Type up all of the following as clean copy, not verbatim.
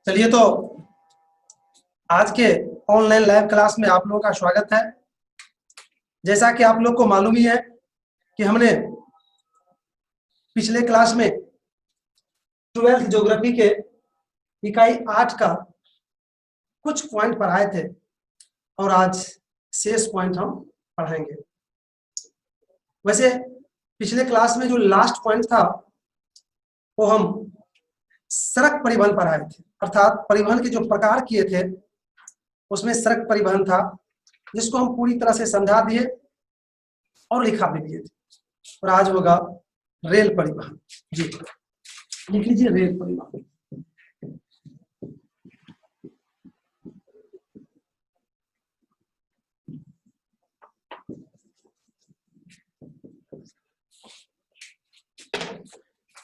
चलिए तो आज के ऑनलाइन लाइव क्लास में आप लोगों का स्वागत है। जैसा कि आप लोग को मालूम ही है कि हमने पिछले क्लास में 12th ज्योग्राफी के इकाई 8 का कुछ पॉइंट पढ़ाए थे और आज शेष पॉइंट हम पढ़ाएंगे। वैसे पिछले क्लास में जो लास्ट पॉइंट था वो हम सड़क परिवहन पढ़ाए थे, अर्थात परिवहन के जो प्रकार किए थे उसमें सड़क परिवहन था, जिसको हम पूरी तरह से समझा दिए और लिखा भी दिए थे। और आज होगा रेल परिवहन। जी लिख लीजिए रेल परिवहन।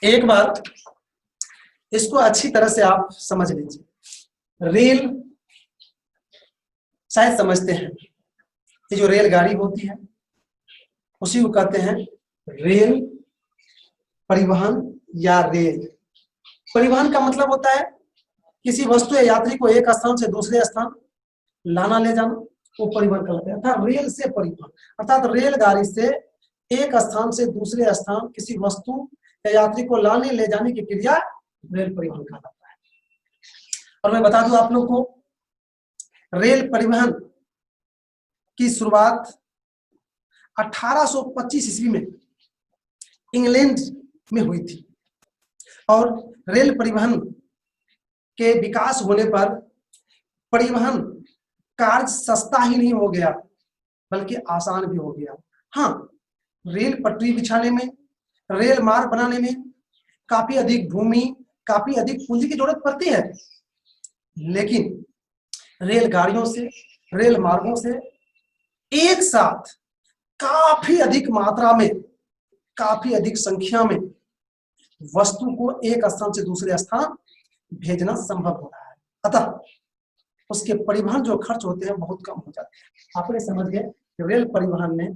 एक बार इसको अच्छी तरह से आप समझ लीजिए। रेल शायद समझते हैं, ये जो रेलगाड़ी होती है उसी को कहते हैं रेल परिवहन या रेल। परिवहन का मतलब होता है किसी वस्तु या यात्री को एक स्थान से दूसरे स्थान लाना ले जाना, वो परिवहन कहलाता है। अर्थात रेल से परिवहन, अर्थात रेलगाड़ी से एक स्थान से दूसरे स्थान किसी वस्तु या यात्री को लाने ले जाने की क्रिया रेल परिवहन कहलाता है। और मैं बता दूं आप लोग को, रेल परिवहन की शुरुआत 1825 ईस्वी में इंग्लैंड में हुई थी। और रेल परिवहन के विकास होने पर परिवहन कार्य सस्ता ही नहीं हो गया बल्कि आसान भी हो गया। हाँ, रेल पटरी बिछाने में, रेल मार्ग बनाने में काफी अधिक भूमि, काफी अधिक पूंजी की जरूरत पड़ती है, लेकिन रेलगाड़ियों से, रेल मार्गों से एक साथ काफी अधिक मात्रा में, काफी अधिक संख्या में वस्तु को एक स्थान से दूसरे स्थान भेजना संभव हो रहा है। अतः उसके परिवहन जो खर्च होते हैं बहुत कम हो जाते हैं। आपने समझ गए कि रेल परिवहन ने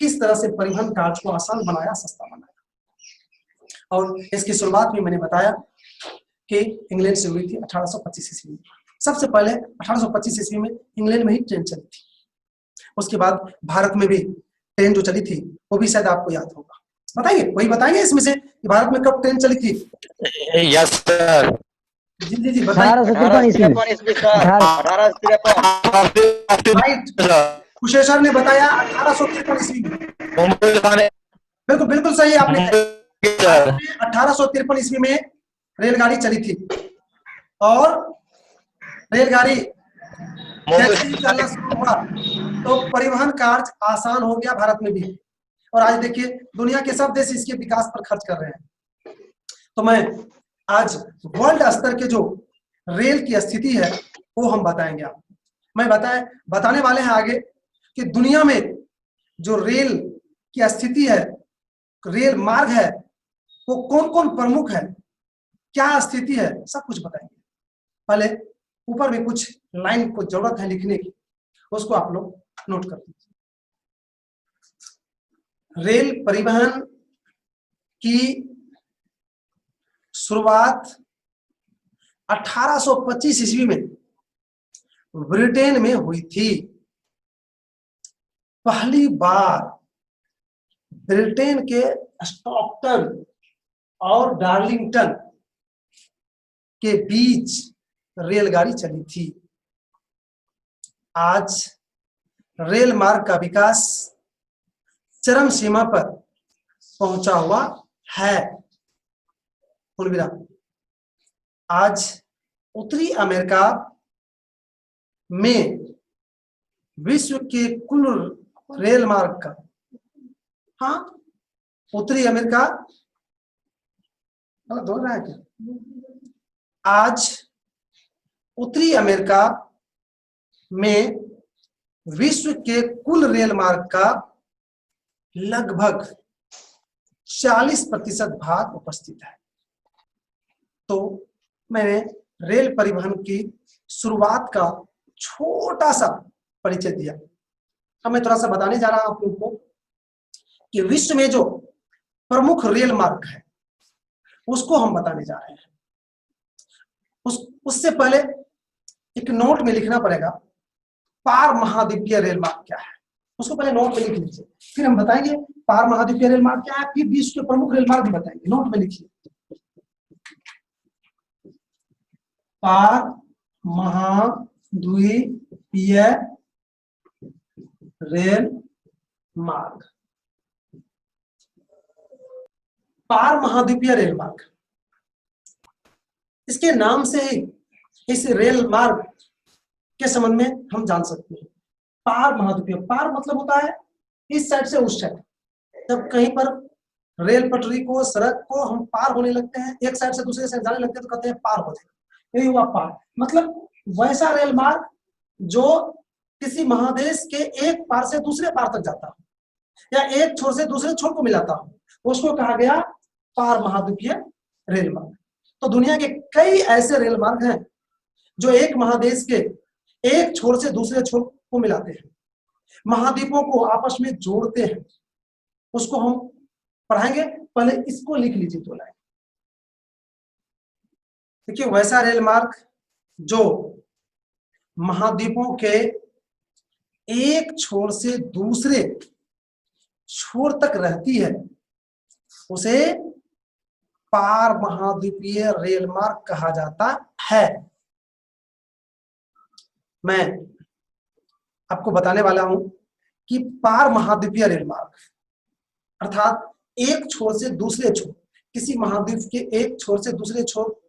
किस तरह से परिवहन कार्य को आसान बनाया, सस्ता बनाया। और इसकी शुरुआत भी मैंने बताया कि इंग्लैंड से हुई थी 1825 ईस्वी में। सबसे पहले 1825 ईस्वी में इंग्लैंड में ही ट्रेन चली थी। उसके बाद भारत में भी ट्रेन जो चली थी वो भी शायद आपको याद होगा। बताइए, वही बताएंगे इसमें से कि भारत में कब ट्रेन चली थी? Yes sir. जी जी जी बताइए। 1853 ईस्वी राइट, कुशेश्वर ने बताया 1853 ईस्वी में। बिल्कुल बिल्कुल सही आपने कहा। 1853 ईस्वी में रेलगाड़ी चली थी और रेलगाड़ी जैसे ही चलना शुरू हुआ तो परिवहन कार्य आसान हो गया भारत में भी। और आज देखिए दुनिया के सब देश इसके विकास पर खर्च कर रहे हैं। तो मैं आज वर्ल्ड स्तर के जो रेल की स्थिति है वो हम बताएंगे आपको। मैं बताने वाले हैं आगे कि दुनिया में जो रेल की स्थिति है, रेल मार्ग है, वो कौन कौन प्रमुख है, क्या स्थिति है, सब कुछ बताएंगे। पहले ऊपर में कुछ लाइन को जरूरत है लिखने की, उसको आप लोग नोट कर लीजिए। रेल परिवहन की शुरुआत 1825 ईस्वी में ब्रिटेन में हुई थी। पहली बार ब्रिटेन के स्टॉकटन और डार्लिंगटन के बीच रेलगाड़ी चली थी। आज रेल मार्ग का विकास चरम सीमा पर पहुंचा हुआ है। आज उत्तरी अमेरिका में विश्व के कुल रेल मार्ग का, हाँ उत्तरी अमेरिका दोहरा है क्या? आज उत्तरी अमेरिका में विश्व के कुल रेल मार्ग का लगभग 40% भाग उपस्थित है। तो मैंने रेल परिवहन की शुरुआत का छोटा सा परिचय दिया। अब मैं थोड़ा सा बताने जा रहा हूं आप लोगों को कि विश्व में जो प्रमुख रेल मार्ग है उसको हम बताने जा रहे हैं। उससे पहले एक नोट में लिखना पड़ेगा पार महाद्वीपीय रेल मार्ग क्या है, उसको पहले नोट में लिख लीजिए, फिर हम बताएंगे पार महाद्वीपीय रेल मार्ग क्या है, फिर विश्व के प्रमुख रेल मार्ग भी बताएंगे। नोट में लिखिए पार महाद्वीपीय रेल मार्ग। पार महाद्वीपीय रेल मार्ग, इसके नाम से ही इस रेल मार्ग के संबंध में हम जान सकते हैं। पार महाद्वीपीय, पार मतलब होता है इस साइड से उस साइड। जब कहीं पर रेल पटरी को, सड़क को हम पार होने लगते हैं, एक साइड से दूसरे साइड जाने लगते हैं, तो कहते हैं पार हो जाएगा, यही हुआ पार। मतलब वैसा रेल मार्ग जो किसी महादेश के एक पार से दूसरे पार तक जाता हो या एक छोर से दूसरे छोर को मिलाता हो, उसको कहा गया पार महाद्वीपीय रेल मार्ग। तो दुनिया के कई ऐसे रेल मार्ग हैं जो एक महादेश के एक छोर से दूसरे छोर को मिलाते हैं, महाद्वीपों को आपस में जोड़ते हैं, उसको हम पढ़ाएंगे। पहले इसको लिख लीजिए दो लाइन। देखिए वैसा रेल मार्ग जो महाद्वीपों के एक छोर से दूसरे छोर तक रहती है, उसे पार महाद्वीपीय रेल मार्ग कहा जाता है। मैं आपको बताने वाला हूं कि पार महाद्वीपीय रेल मार्ग अर्थात एक छोर से दूसरे छोर, किसी महाद्वीप के एक छोर से दूसरे छोर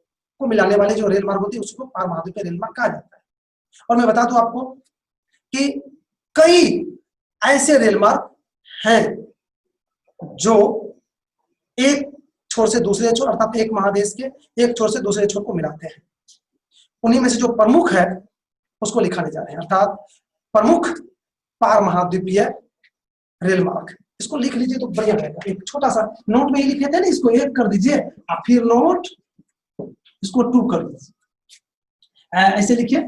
को मिलाने वाले जो रेल मार्ग होती है उसको पार महाद्वीपीय रेल मार्ग कहा जाता है। और मैं बता दूं आपको कि कई ऐसे रेल मार्ग हैं जो एक छोर से दूसरे छोर अर्थात एक महादेश के एक छोर से दूसरे छोर को मिलाते हैं। उन्हीं में से जो प्रमुख है उसको लिखाने जा रहे हैं, अर्थात प्रमुख पार महाद्वीपीय रेल मार्ग। इसको लिख लीजिए तो बढ़िया रहेगा। एक छोटा सा नोट में ही लिखे थे ना, इसको 1 कर दीजिए और फिर नोट इसको 2 कर दीजिए। ऐसे लिखिए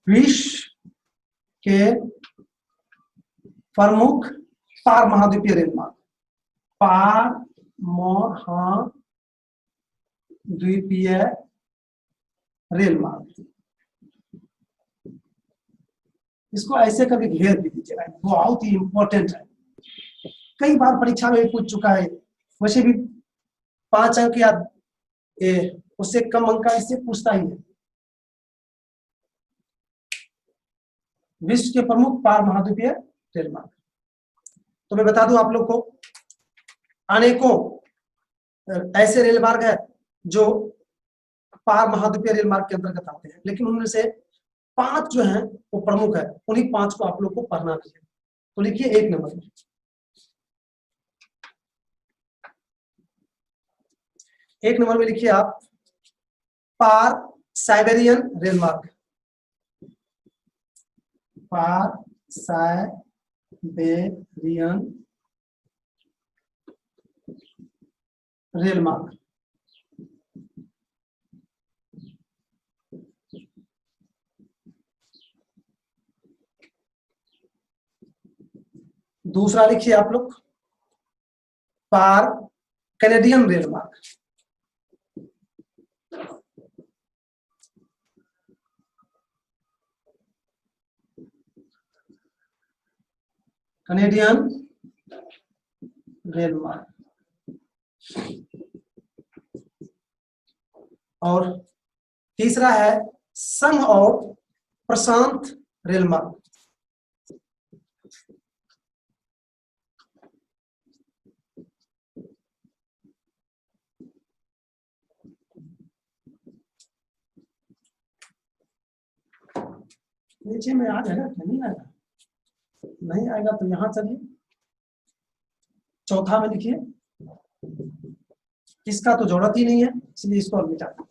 विश्व के प्रमुख पार महाद्वीपीय रेल मार्ग, पार महाद्वीपीय रेल मार्ग। इसको ऐसे कभी घेर भी दीजिएगा, बहुत ही इंपॉर्टेंट है, कई बार परीक्षा में पूछ चुका है। वैसे भी 5 अंक या उससे कम अंक का इससे पूछता ही है। विश्व के प्रमुख पार महाद्वीपीय रेल मार्ग। तो मैं बता दूं आप लोग को, अनेकों ऐसे रेल मार्ग है जो पार महाद्वीपीय रेल मार्ग के अंतर्गत आते हैं, लेकिन उनमें से 5 जो हैं वो प्रमुख है। उन्हीं 5 को आप लोग को पढ़ना भी है। तो लिखिए 1 नंबर में, लिखिए आप पार साइबेरियन रेल मार्ग, पार साइबेरियन रेल मार्ग। दूसरा लिखिए आप लोग पार कैनेडियन रेल मार्ग, कैनेडियन रेल मार्ग। और तीसरा है संघ और प्रशांत रेल मार्ग, नीचे में आ जाएगा क्या? नहीं आएगा? नहीं आएगा तो यहां चलिए चौथा में लिखिए, इसका तो जरूरत ही नहीं है इसलिए इसको और मिटा दें।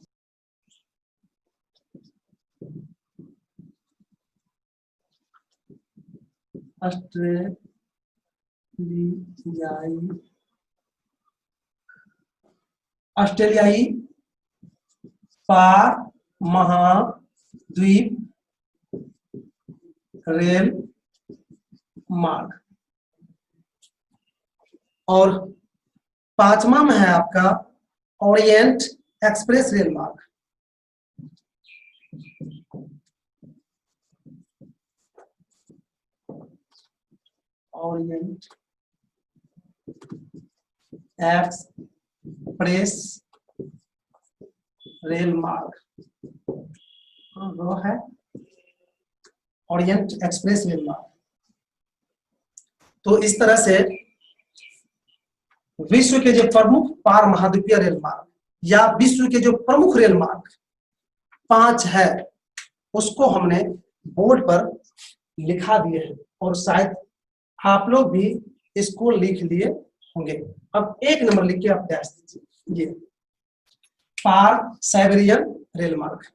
ऑस्ट्रेलियाई पार महाद्वीप रेल मार्ग। और 5वां में है आपका ओरिएंट एक्सप्रेस रेल मार्ग। ओरिएंट एक्सप्रेस रेल मार्ग, वो है ओरिएंट एक्सप्रेस रेल मार्ग। तो इस तरह से विश्व के जो प्रमुख पार महाद्वीपीय रेल मार्ग या विश्व के जो प्रमुख रेल मार्ग 5 है, उसको हमने बोर्ड पर लिखा दिए हैं और शायद आप लोग भी इसको लिख लिए होंगे। अब 1 नंबर लिख के आप डैश दीजिए। ये पार साइबेरियन रेल मार्ग,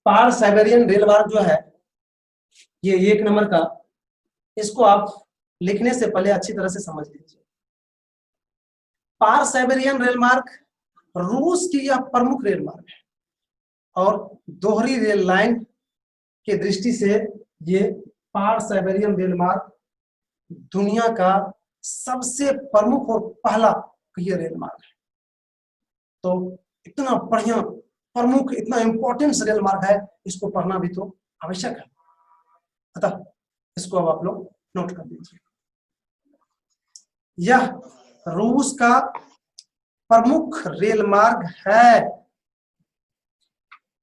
पार साइबेरियन रेल मार्ग जो है ये 1 नंबर का, इसको आप लिखने से पहले अच्छी तरह से समझ लीजिए। पार साइबेरियन रेल मार्ग रूस की यह प्रमुख रेल मार्ग है और दोहरी रेल लाइन के दृष्टि से ये पार साइबेरियन रेल मार्ग दुनिया का सबसे प्रमुख और पहला ये रेल मार्ग है। तो इतना बढ़िया प्रमुख, इतना इंपॉर्टेंट रेल मार्ग है, इसको पढ़ना भी तो आवश्यक है। अतः इसको अब आप लोग नोट कर लीजिए। यह रूस का प्रमुख रेल मार्ग है।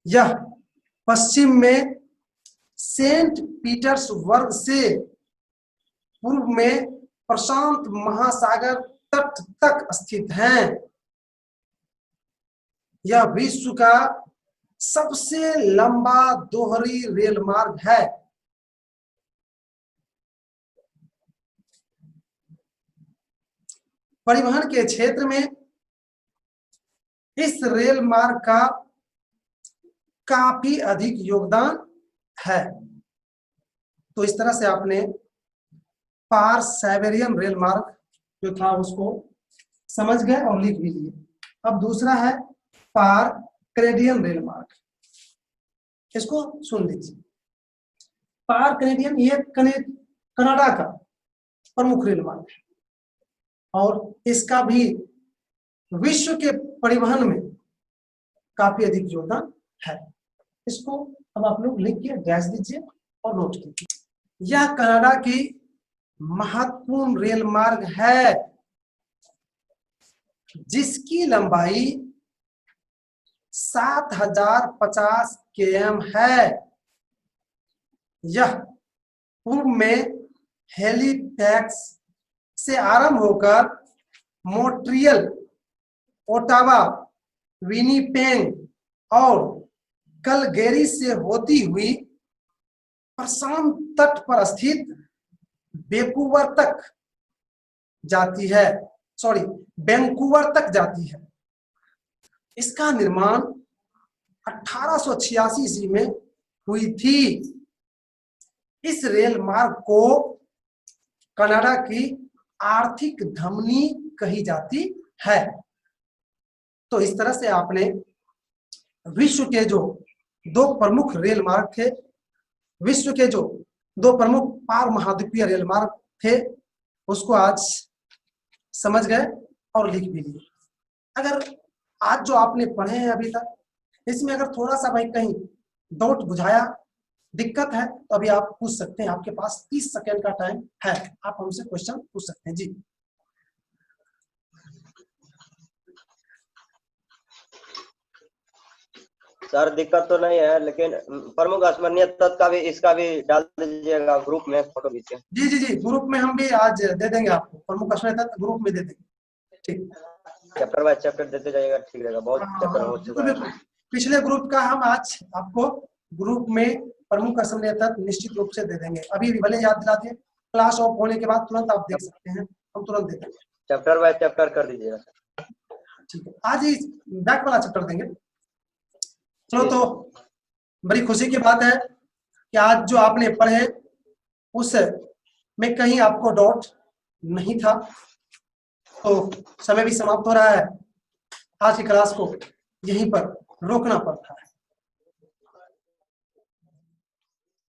यह पश्चिम में सेंट पीटर्सबर्ग से पूर्व में प्रशांत महासागर तट तक स्थित है। यह विश्व का सबसे लंबा दोहरी रेल मार्ग है। परिवहन के क्षेत्र में इस रेल मार्ग का काफी अधिक योगदान है। तो इस तरह से आपने पार साइबेरियन रेल मार्ग जो था उसको समझ गए और लिख भी लिए। अब दूसरा है पार कैनेडियन रेल मार्ग, इसको सुन लीजिए। पार कैनेडियन ये कनाडा का प्रमुख रेल मार्ग है और इसका भी विश्व के परिवहन में काफी अधिक योगदान है। इसको अब आप लोग लिख के डैश दीजिए और नोट कीजिए। यह कनाडा की महत्वपूर्ण रेल मार्ग है जिसकी लंबाई 7050 km है। यह पूर्व में हैलिफैक्स से आरंभ होकर मॉन्ट्रियल, ओटावा, विनिपेग और कलगेरी से होती हुई प्रशांत तट पर स्थित वैंकूवर तक जाती है। वैंकूवर तक जाती है। इसका निर्माण 1886 ईस्वी में हुई थी। इस रेल मार्ग को कनाडा की आर्थिक धमनी कही जाती है। तो इस तरह से आपने विश्व के जो 2 प्रमुख रेल मार्ग थे, विश्व के जो 2 प्रमुख पार महाद्वीपीय रेल मार्ग थे, उसको आज समझ गए और लिख भी लिए। अगर आज जो आपने पढ़े हैं अभी तक, इसमें अगर थोड़ा सा भाई कहीं डाउट बुझाया, दिक्कत है, तो अभी आप पूछ सकते हैं। आपके पास 30 सेकेंड का टाइम है, आप हमसे क्वेश्चन पूछ सकते हैं। जी सर, दिक्कत तो नहीं है, लेकिन प्रमुख स्मरणीय तत्व का भी, इसका भी डाल दीजिएगा ग्रुप में, फोटो खींच के। जी जी जी, ग्रुप में हम भी आज दे देंगे आपको, प्रमुख स्मरणीय तत्व ग्रुप में दे देंगे। ठीक, चैप्टर बाय चैप्टर देते जाइएगा, ठीक रहेगा। बहुत चैप्टर हो चुका है। पिछले ग्रुप का हम आज आपको ग्रुप में प्रमुख स्मरणीय तत्व निश्चित रूप से दे देंगे। अभी भी भले याद दिलाते, क्लास ऑफ होने के बाद तुरंत आप देख सकते हैं, हम तुरंत दे देंगे। चैप्टर बाय चैप्टर कर दीजिएगा। ठीक है, आज ही बैक वाला चैप्टर देंगे। चलो, तो बड़ी खुशी की बात है कि आज जो आपने पढ़े उस में कहीं आपको डाउट नहीं था। तो समय भी समाप्त हो रहा है, आज की क्लास को यहीं पर रोकना पड़ता है।